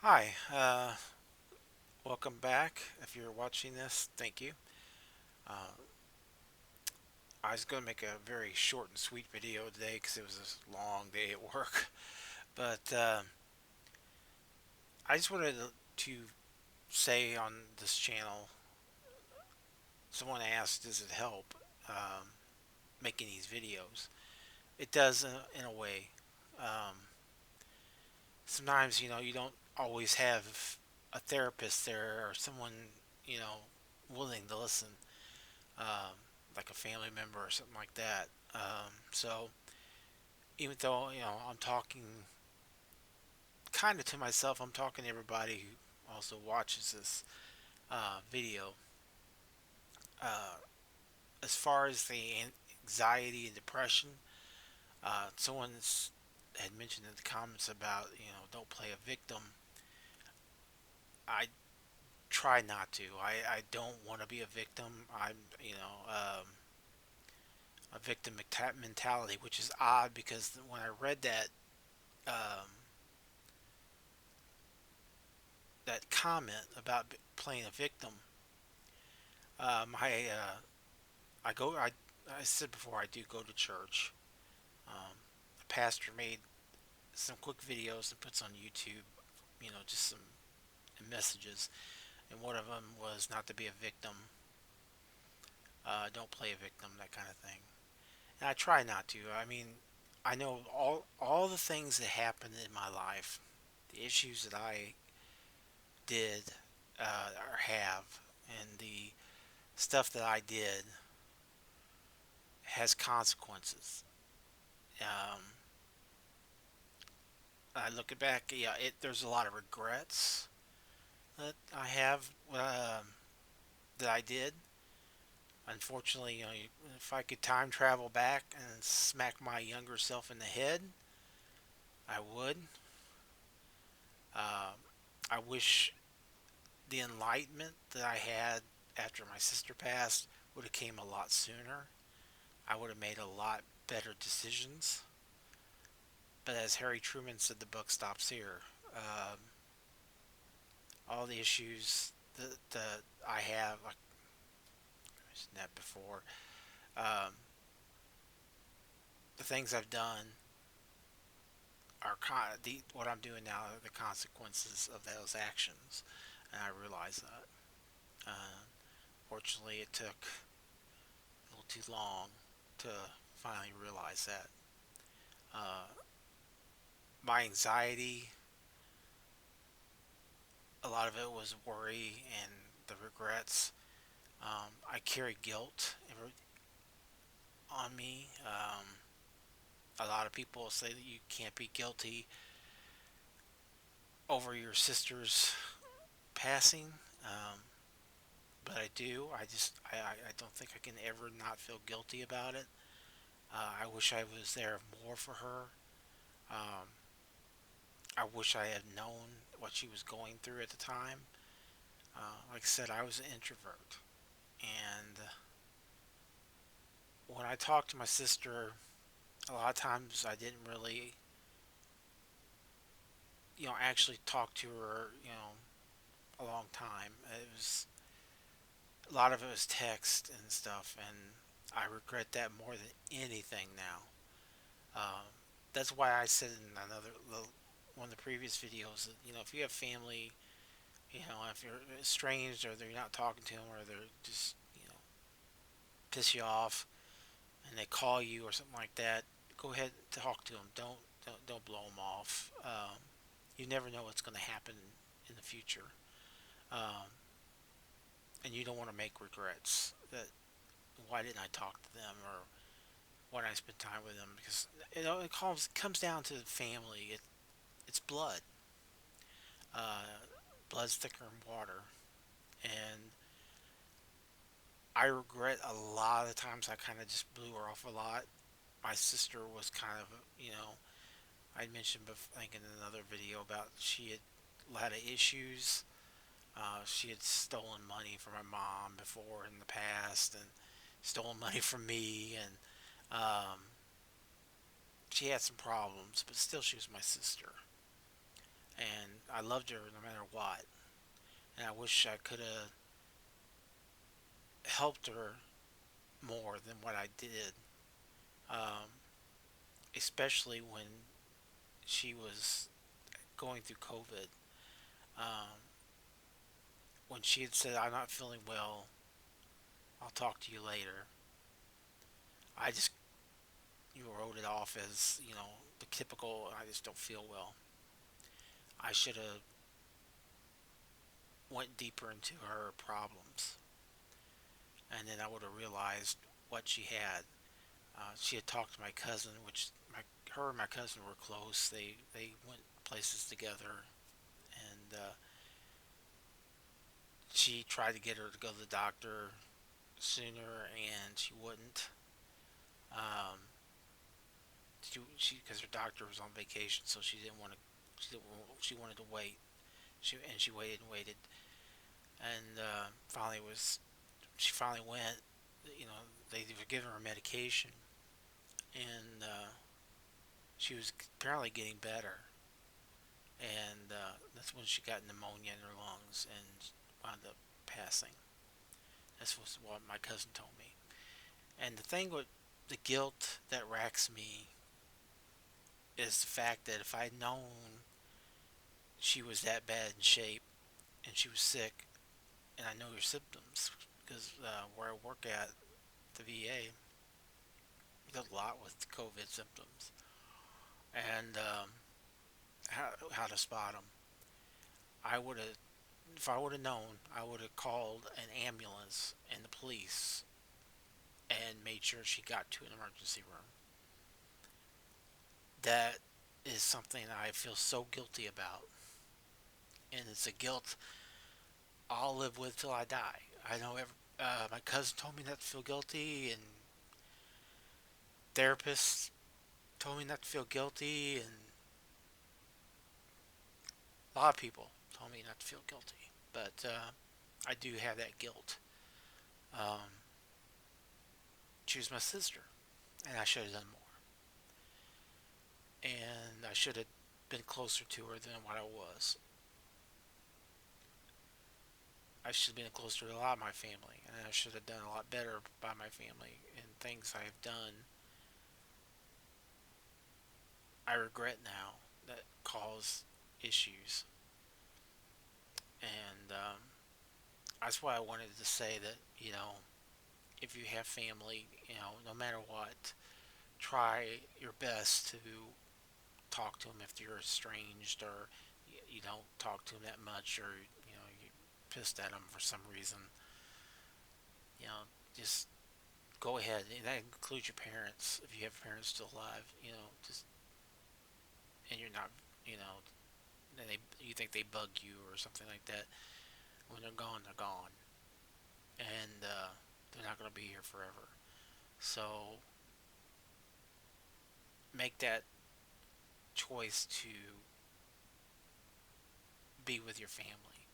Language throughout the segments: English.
Hi, welcome back. If you're watching this, thank you. Uh, I was going to make a very short and sweet video today because it was a long day at work. But I just wanted to say on this channel, someone asked, does it help making these videos? It does in a way. Um, Sometimes, you don't always have a therapist there or someone, you know, willing to listen. um, like a family member or something like that. So even though I'm talking kind of to myself, I'm talking to everybody who also watches this video. Uh, as far as the anxiety and depression, someone's had mentioned in the comments about don't play a victim. I try not to. I don't want to be a victim. I'm a victim mentality, which is odd because when I read um, that comment about playing a victim, I go I said before I do go to church. The pastor made some quick videos and puts on YouTube, just some messages, and one of them was not to be a victim, don't play a victim, that kind of thing. And I try not to. I mean, I know all the things that happened in my life, the issues that I did or have, and the stuff that I did has consequences. Um, I look back, yeah, there's a lot of regrets that I have that I did. Unfortunately, if I could time travel back and smack my younger self in the head, I would. Um, I wish the enlightenment that I had after my sister passed would have came a lot sooner. I would have made a lot better decisions. But as Harry Truman said, the buck stops here. Um, all the issues that I have, like I mentioned that before, um, the things I've done are what I'm doing now are the consequences of those actions, and I realize that. Fortunately, it took a little too long to finally realize that. Uh, my anxiety, a lot of it was worry and the regrets. I carry guilt on me. A lot of people say that you can't be guilty over your sister's passing, um, but I do. I don't think I can ever not feel guilty about it. I wish I was there more for her. Um, I wish I had known what she was going through at the time. Like I said, I was an introvert, and when I talked to my sister, a lot of times I didn't really, actually talk to her, a long time. It was a lot of it was text and stuff, and I regret that more than anything now. Um, that's why I said in one of the previous videos that if you have family, if you're estranged or they're not talking to them or they're just piss you off and they call you or something like that, go ahead and talk to them. Don't blow them off. You never know what's going to happen in the future, um, and you don't want to make regrets that why didn't I talk to them or why didn't I spend time with them because it comes down to family. It's blood. Uh, Blood's thicker than water, and I regret a lot of the times I kind of just blew her off a lot. My sister was kind of, I mentioned before, I think in another video about she had a lot of issues. She had stolen money from my mom before in the past, and stolen money from me, and she had some problems, but still she was my sister. And I loved her no matter what, and I wish I could have helped her more than what I did. Um, Especially when she was going through COVID. Um, when she had said, "I'm not feeling well. I'll talk to you later." I just wrote it off as the typical. I just don't feel well. I should have went deeper into her problems, and then I would have realized what she had. She had talked to my cousin, which her and my cousin were close. They went places together, and she tried to get her to go to the doctor sooner, and she wouldn't. Um, she because her doctor was on vacation, so she didn't want to. She wanted to wait. She waited and waited, and she finally went. You know, they were giving her medication, and she was apparently getting better. And that's when she got pneumonia in her lungs and wound up passing. That's what my cousin told me. And the thing with the guilt that racks me is the fact that if I'd known she was that bad in shape and she was sick, and I know her symptoms because where I work at the VA, we did a lot with COVID symptoms and how to spot them. I would have, if I would have known, I would have called an ambulance and the police and made sure she got to an emergency room. That is something I feel so guilty about, and it's a guilt I'll live with till I die. I know my cousin told me not to feel guilty, and therapists told me not to feel guilty, and a lot of people told me not to feel guilty. But I do have that guilt. Um, she was my sister, and I should have done more. And I should have been closer to her than what I was. I should have been closer to a lot of my family, and I should have done a lot better by my family. And things I have done, I regret now that cause issues. And that's why I wanted to say that, if you have family, no matter what, try your best to talk to them if you're estranged or you don't talk to them that much or, you're pissed at them for some reason. You know, just go ahead. And that includes your parents if you have parents still alive. Just and you're not, you know, and you think they bug you or something like that. When they're gone, they're gone, and they're not going to be here forever. So make that choice to be with your family,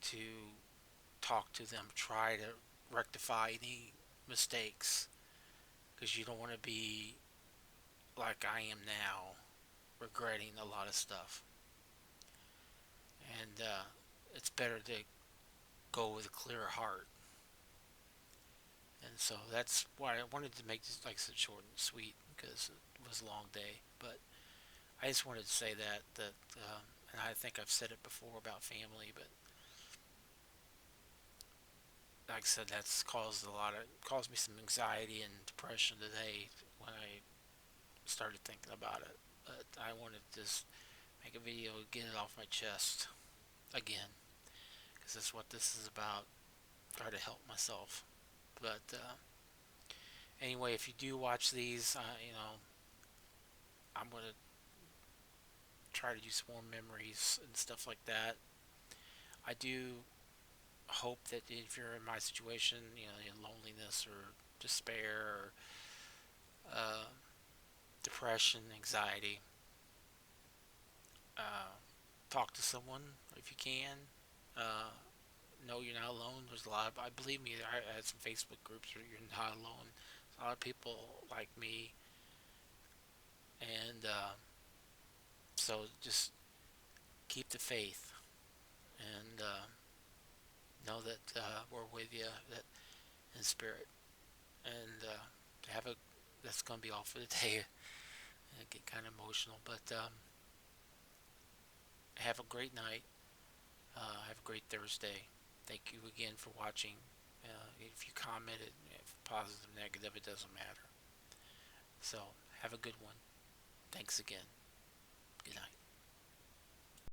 to talk to them, try to rectify any mistakes, because you don't want to be like I am now, regretting a lot of stuff. And it's better to go with a clear heart. And so that's why I wanted to make this, like I said, short and sweet because it was a long day. But I just wanted to say that, and I think I've said it before about family, but like I said, that's caused me some anxiety and depression today when I started thinking about it. But I wanted to just make a video, get it off my chest again, because that's what this is about. Try to help myself. But anyway, if you do watch these, I'm gonna try to do some more memories and stuff like that. I do hope that if you're in my situation, in loneliness or despair or depression, anxiety, uh, talk to someone if you can. Uh, know you're not alone. There's a lot of, I believe me, I had some Facebook groups where you're not alone. A lot of people like me, and so just keep the faith, and know that we're with you that in spirit. And have a that's gonna be all for the day. I get kind of emotional, but have a great night. Have a great Thursday. Thank you again for watching. If you commented, if positive, negative, it doesn't matter. So have a good one. Thanks again. Good night.